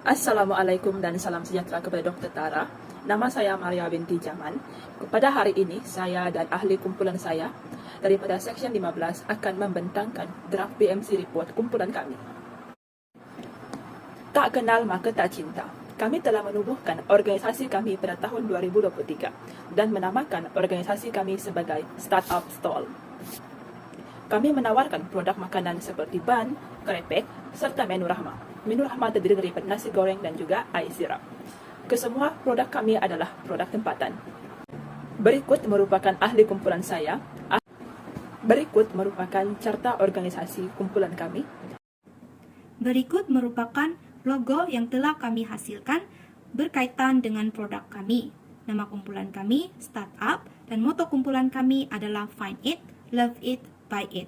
Assalamualaikum dan salam sejahtera kepada Dr. Tara. Nama saya Maria binti Jaman. Pada hari ini, saya dan ahli kumpulan saya daripada Seksyen 15 akan membentangkan draft BMC report kumpulan kami. Tak kenal maka tak cinta. Kami telah menubuhkan organisasi kami pada tahun 2023 dan menamakan organisasi kami sebagai Startup Stall. Kami menawarkan produk makanan seperti ban, krepek, serta menu rahmah. Menu rahmah terdiri daripada nasi goreng dan juga air sirap. Kesemua produk kami adalah produk tempatan. Berikut merupakan ahli kumpulan saya. Berikut merupakan carta organisasi kumpulan kami. Berikut merupakan logo yang telah kami hasilkan berkaitan dengan produk kami. Nama kumpulan kami, Startup, dan moto kumpulan kami adalah Find It, Love It, Buy It.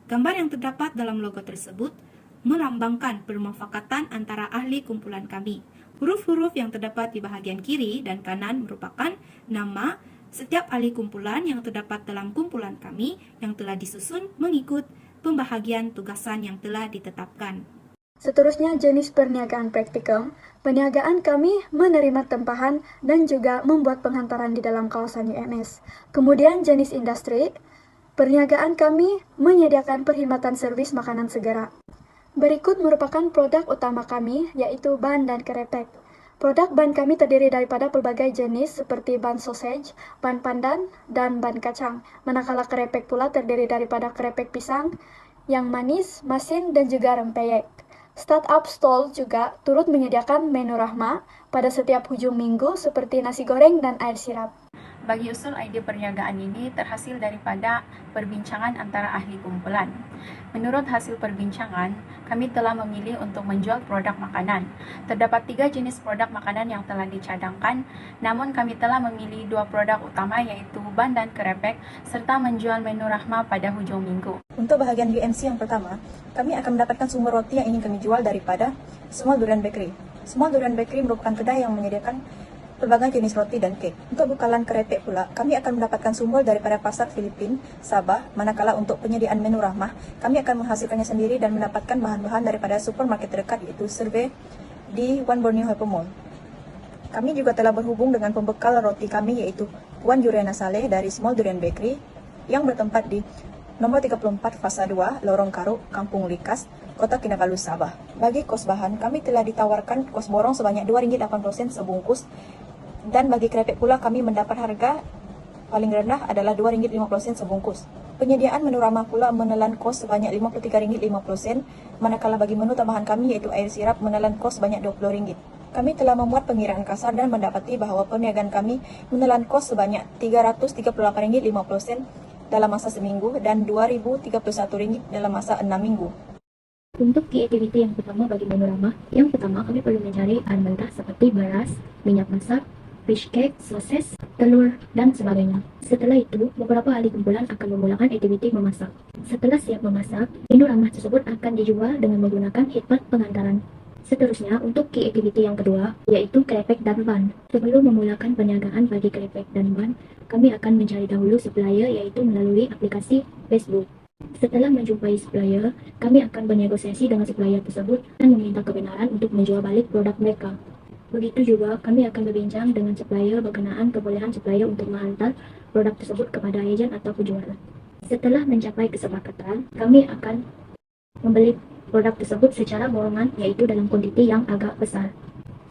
Gambar yang terdapat dalam logo tersebut melambangkan permufakatan antara ahli kumpulan kami. Huruf-huruf yang terdapat di bahagian kiri dan kanan merupakan nama setiap ahli kumpulan yang terdapat dalam kumpulan kami yang telah disusun mengikut pembahagian tugasan yang telah ditetapkan. Seterusnya jenis perniagaan praktikum. Perniagaan kami menerima tempahan dan juga membuat penghantaran di dalam kawasan UMS. Kemudian jenis industri. Perniagaan kami menyediakan perkhidmatan servis makanan segera. Berikut merupakan produk utama kami, yaitu ban dan kerepek. Produk ban kami terdiri daripada pelbagai jenis seperti ban sausage, ban pandan, dan ban kacang. Manakala kerepek pula terdiri daripada kerepek pisang, yang manis, masin, dan juga rempeyek. Startup Stall juga turut menyediakan menu rahmah pada setiap hujung minggu seperti nasi goreng dan air sirap. Bagi usul ide perniagaan ini terhasil daripada perbincangan antara ahli kumpulan. Menurut hasil perbincangan, kami telah memilih untuk menjual produk makanan. Terdapat 3 jenis produk makanan yang telah dicadangkan, namun kami telah memilih 2 produk utama yaitu ban dan kerepek, serta menjual menu rahmah pada hujung minggu. Untuk bahagian BMC yang pertama, kami akan mendapatkan sumber roti yang ingin kami jual daripada Small Durian Bakery. Small Durian Bakery merupakan kedai yang menyediakan pelbagai jenis roti dan kek. Untuk bekalan kerepek pula, kami akan mendapatkan sumber daripada pasar Filipin, Sabah, manakala untuk penyediaan menu rahmah, kami akan menghasilkannya sendiri dan mendapatkan bahan-bahan daripada supermarket terdekat yaitu Survey di One Borneo Hyper Mall. Kami juga telah berhubung dengan pembekal roti kami yaitu Puan Juliana Saleh dari Small Durian Bakery yang bertempat di nomor 34 Fasa 2, Lorong Karu, Kampung Likas, Kota Kinabalu, Sabah. Bagi kos bahan, kami telah ditawarkan kos borong sebanyak RM2.80 sebungkus. Dan bagi kerepek pula kami mendapat harga paling rendah adalah RM2.50 sebungkus. Penyediaan menu ramah pula menelan kos sebanyak RM53.50, manakala bagi menu tambahan kami yaitu air sirap menelan kos sebanyak RM20. Kami telah membuat pengiraan kasar dan mendapati bahawa perniagaan kami menelan kos sebanyak RM338.50 dalam masa seminggu dan RM2.031 dalam masa 6 minggu. Untuk key activity yang pertama bagi menu ramah, yang pertama kami perlu mencari bahan mentah seperti beras, minyak masak, fish cake, sosis, telur, dan sebagainya. Setelah itu, beberapa ahli kumpulan akan memulakan aktiviti memasak. Setelah siap memasak, menu ramah tersebut akan dijual dengan menggunakan khidmat pengantaran. Seterusnya, untuk key activity yang kedua, yaitu kerepek dan ban. Sebelum memulakan perniagaan bagi kerepek dan ban, kami akan mencari dahulu supplier yaitu melalui aplikasi Facebook. Setelah menjumpai supplier, kami akan bernegosiasi dengan supplier tersebut dan meminta kebenaran untuk menjual balik produk mereka. Begitu juga, kami akan berbincang dengan supplier berkenaan kebolehan supplier untuk menghantar produk tersebut kepada ejen atau penjual. Setelah mencapai kesepakatan, kami akan membeli produk tersebut secara borongan, yaitu dalam kuantiti yang agak besar.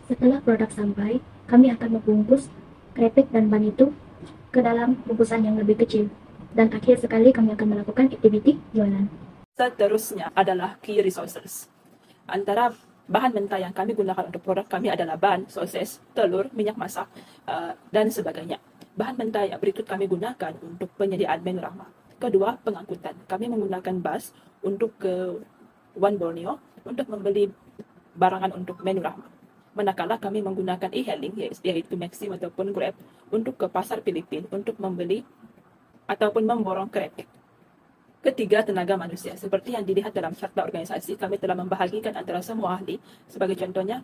Setelah produk sampai, kami akan membungkus kerepek dan ban itu ke dalam bungkusan yang lebih kecil. Dan akhir sekali kami akan melakukan aktiviti jualan. Seterusnya adalah key resources. Antara bahan mentah yang kami gunakan untuk produk kami adalah ban, sosis, telur, minyak masak, dan sebagainya. Bahan mentah yang berikut kami gunakan untuk penyediaan menu rahmah. Kedua, pengangkutan. Kami menggunakan bus untuk ke One Borneo untuk membeli barangan untuk menu rahmah. Manakala kami menggunakan e-hailing yaitu Maxim ataupun Grab untuk ke pasar Filipin untuk membeli ataupun memborong kerepek. Ketiga, tenaga manusia. Seperti yang dilihat dalam carta organisasi, kami telah membahagikan antara semua ahli. Sebagai contohnya,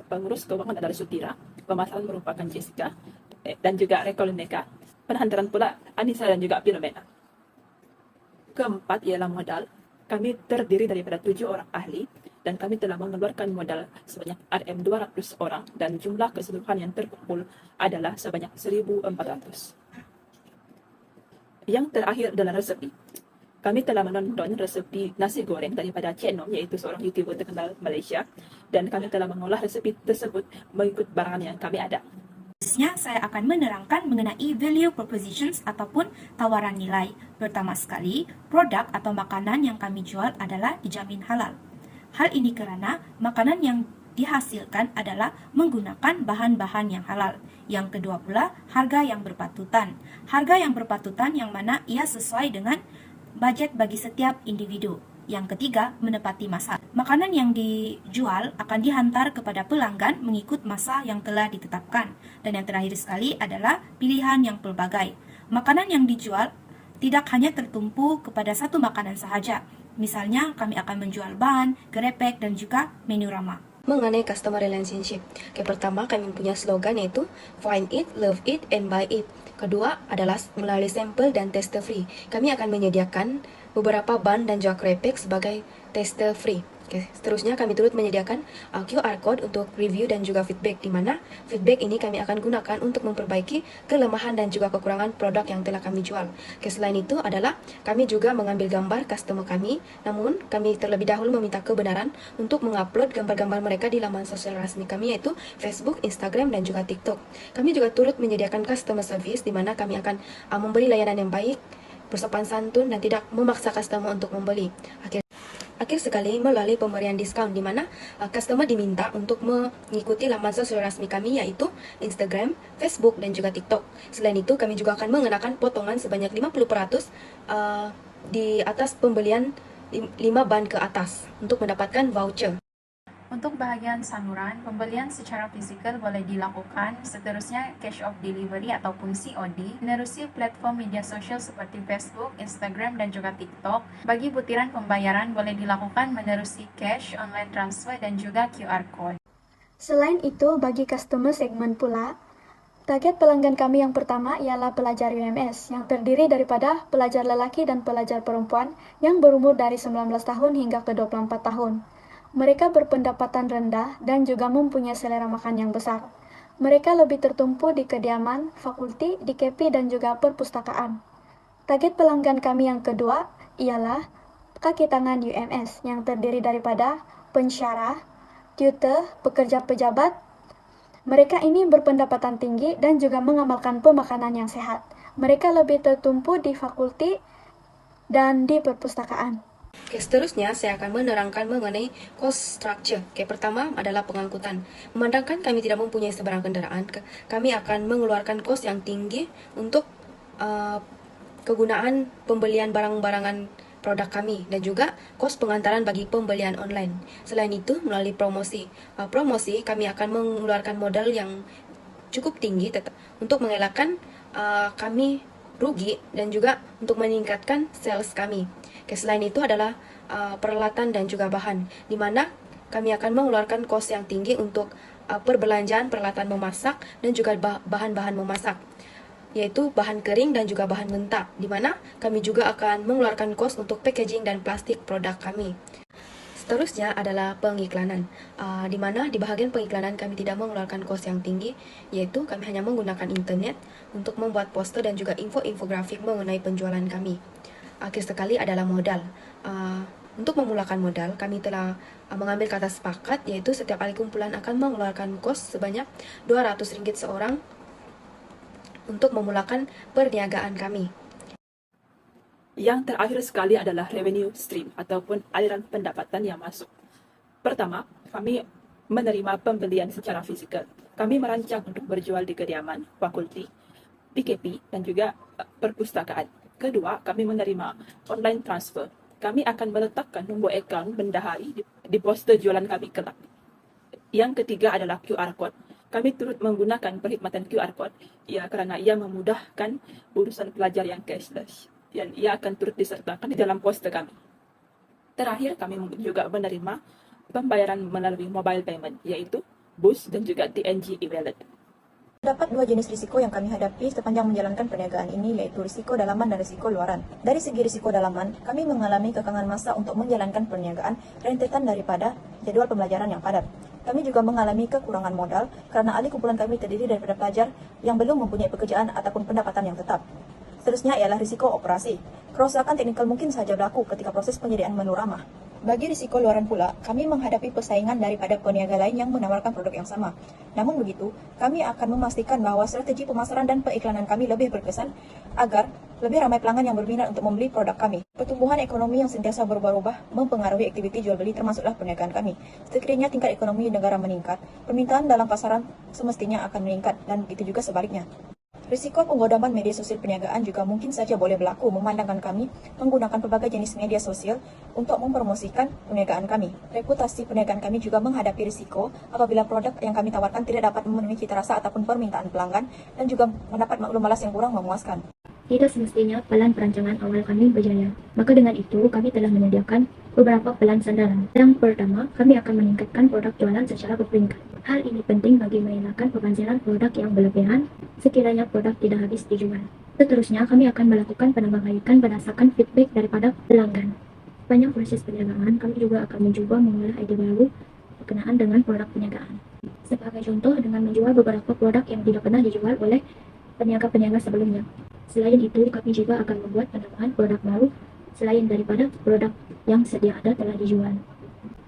pengurus keuangan adalah Sutira, pemasaran merupakan Jessica, dan juga Rekolineka. Penhantaran pula Anissa dan juga Filomena. Keempat ialah modal. Kami terdiri daripada 7 orang ahli dan kami telah mengeluarkan modal sebanyak RM200 orang dan jumlah keseluruhan yang terkumpul adalah sebanyak 1.400. Yang terakhir adalah resepi. Kami telah menonton resepi nasi goreng daripada Cik Nom, iaitu seorang YouTuber terkenal Malaysia, dan kami telah mengolah resepi tersebut mengikut barangan yang kami ada. Selanjutnya, saya akan menerangkan mengenai value propositions ataupun tawaran nilai. Pertama sekali, produk atau makanan yang kami jual adalah dijamin halal. Hal ini kerana makanan yang dihasilkan adalah menggunakan bahan-bahan yang halal. Yang kedua pula, harga yang berpatutan. Harga yang berpatutan yang mana ia sesuai dengan bajet bagi setiap individu. Yang ketiga, menepati masa. Makanan yang dijual akan dihantar kepada pelanggan mengikut masa yang telah ditetapkan. Dan yang terakhir sekali adalah pilihan yang pelbagai. Makanan yang dijual tidak hanya tertumpu kepada satu makanan sahaja. Misalnya, kami akan menjual ban, gerepek, dan juga menu ramah. Mengenai customer relationship, pertama kami punya slogan yaitu find it, love it, and buy it. Kedua adalah melalui sampel dan tester free. Kami akan menyediakan beberapa ban dan juga kerepek sebagai tester free. Seterusnya kami turut menyediakan QR code untuk review dan juga feedback, di mana feedback ini kami akan gunakan untuk memperbaiki kelemahan dan juga kekurangan produk yang telah kami jual. Selain itu adalah kami juga mengambil gambar customer kami, namun kami terlebih dahulu meminta kebenaran untuk mengupload gambar-gambar mereka di laman sosial resmi kami, yaitu Facebook, Instagram, dan juga TikTok. Kami juga turut menyediakan customer service, di mana kami akan memberi layanan yang baik, bersopan santun, dan tidak memaksa customer untuk membeli. Akhir sekali, melalui pemberian diskaun, di mana customer diminta untuk mengikuti laman sosial resmi kami, yaitu Instagram, Facebook, dan juga TikTok. Selain itu, kami juga akan mengenakan potongan sebanyak 50% di atas pembelian 5 ban ke atas untuk mendapatkan voucher. Untuk bahagian saluran, pembelian secara fizikal boleh dilakukan, seterusnya cash of delivery ataupun COD, menerusi platform media sosial seperti Facebook, Instagram, dan juga TikTok. Bagi butiran pembayaran boleh dilakukan menerusi cash, online transfer, dan juga QR code. Selain itu, bagi customer segmen pula, target pelanggan kami yang pertama ialah pelajar UMS yang terdiri daripada pelajar lelaki dan pelajar perempuan yang berumur dari 19 tahun hingga ke 24 tahun. Mereka berpendapatan rendah dan juga mempunyai selera makan yang besar. Mereka lebih tertumpu di kediaman, fakulti, di KP, dan juga perpustakaan. Target pelanggan kami yang kedua ialah kaki tangan UMS yang terdiri daripada pensyarah, tutor, pekerja pejabat. Mereka ini berpendapatan tinggi dan juga mengamalkan pemakanan yang sehat. Mereka lebih tertumpu di fakulti dan di perpustakaan. Seterusnya, saya akan menerangkan mengenai cost structure. Pertama adalah pengangkutan. Memandangkan kami tidak mempunyai sebarang kendaraan, kami akan mengeluarkan kos yang tinggi untuk kegunaan pembelian barang-barangan produk kami dan juga kos pengantaran bagi pembelian online. Selain itu, melalui promosi. Promosi, kami akan mengeluarkan modal yang cukup tinggi untuk mengelakkan kami rugi dan juga untuk meningkatkan sales kami. Selain itu adalah peralatan dan juga bahan, di mana kami akan mengeluarkan kos yang tinggi untuk perbelanjaan peralatan memasak dan juga bahan-bahan memasak, yaitu bahan kering dan juga bahan mentah, di mana kami juga akan mengeluarkan kos untuk packaging dan plastik produk kami. Seterusnya adalah pengiklanan, di mana di bahagian pengiklanan kami tidak mengeluarkan kos yang tinggi, yaitu kami hanya menggunakan internet untuk membuat poster dan juga infografik mengenai penjualan kami. Akhir sekali adalah modal. Untuk memulakan modal, kami telah mengambil kata sepakat, yaitu setiap kali kumpulan akan mengeluarkan kos sebanyak RM200 seorang untuk memulakan perniagaan kami. Yang terakhir sekali adalah revenue stream ataupun aliran pendapatan yang masuk. Pertama, kami menerima pembelian secara fizikal. Kami merancang untuk berjual di kediaman, fakulti, PKP, dan juga perpustakaan. Kedua, kami menerima online transfer. Kami akan meletakkan nombor akaun bendahari di poster jualan kami kelak. Yang ketiga adalah QR code. Kami turut menggunakan perkhidmatan QR code kerana ia memudahkan urusan pelajar yang cashless. Dan ia akan turut disertakan di dalam poster kami. Terakhir, kami juga menerima pembayaran melalui mobile payment, yaitu BUS dan juga TNG e-wallet. Terdapat dua jenis risiko yang kami hadapi sepanjang menjalankan perniagaan ini, yaitu risiko dalaman dan risiko luaran. Dari segi risiko dalaman, kami mengalami kekangan masa untuk menjalankan perniagaan rentetan daripada jadwal pembelajaran yang padat. Kami juga mengalami kekurangan modal karena ahli kumpulan kami terdiri daripada pelajar yang belum mempunyai pekerjaan ataupun pendapatan yang tetap. Seterusnya ialah risiko operasi. Kerosakan teknikal mungkin saja berlaku ketika proses penyediaan menu ramah. Bagi risiko luaran pula, kami menghadapi persaingan daripada peniaga lain yang menawarkan produk yang sama. Namun begitu, kami akan memastikan bahawa strategi pemasaran dan periklanan kami lebih berkesan agar lebih ramai pelanggan yang berminat untuk membeli produk kami. Pertumbuhan ekonomi yang sentiasa berubah-ubah mempengaruhi aktiviti jual beli termasuklah perniagaan kami. Sekiranya tingkat ekonomi negara meningkat, permintaan dalam pasaran semestinya akan meningkat dan begitu juga sebaliknya. Risiko penggodaman media sosial perniagaan juga mungkin saja boleh berlaku memandangkan kami menggunakan pelbagai jenis media sosial untuk mempromosikan perniagaan kami. Reputasi perniagaan kami juga menghadapi risiko apabila produk yang kami tawarkan tidak dapat memenuhi cita rasa ataupun permintaan pelanggan dan juga mendapat maklum balas yang kurang memuaskan. Tidak semestinya pelan perancangan awal kami berjaya. Maka dengan itu, kami telah menyediakan beberapa pelan sandaran. Yang pertama, kami akan meningkatkan produk jualan secara berperingkat. Hal ini penting bagi mengelakkan pembanziran produk yang berlebihan sekiranya produk tidak habis dijual. Seterusnya, kami akan melakukan penambahbaikan berdasarkan feedback daripada pelanggan. Sepanjang proses perniagaan, kami juga akan mencoba mengolah ide baru berkenaan dengan produk perniagaan. Sebagai contoh, dengan menjual beberapa produk yang tidak pernah dijual oleh peniaga-peniaga sebelumnya. Selain itu, kami juga akan membuat penambahan produk baru selain daripada produk yang sedia ada telah dijual.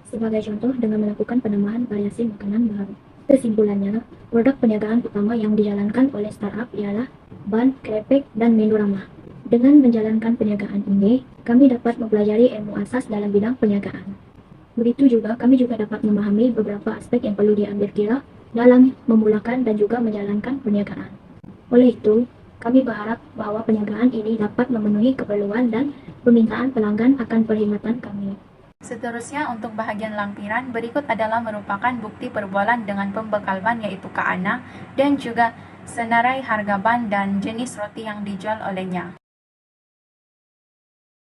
Sebagai contoh, dengan melakukan penambahan variasi makanan baru. Kesimpulannya, produk perniagaan utama yang dijalankan oleh startup ialah ban, krepek, dan menu ramah. Dengan menjalankan perniagaan ini, kami dapat mempelajari ilmu asas dalam bidang perniagaan. Begitu juga, kami juga dapat memahami beberapa aspek yang perlu diambil kira dalam memulakan dan juga menjalankan perniagaan. Oleh itu, kami berharap bahawa perniagaan ini dapat memenuhi keperluan dan permintaan pelanggan akan perkhidmatan kami. Seterusnya, untuk bahagian lampiran, berikut adalah merupakan bukti perbualan dengan pembekal ban yaitu Kak Ana dan juga senarai harga ban dan jenis roti yang dijual olehnya.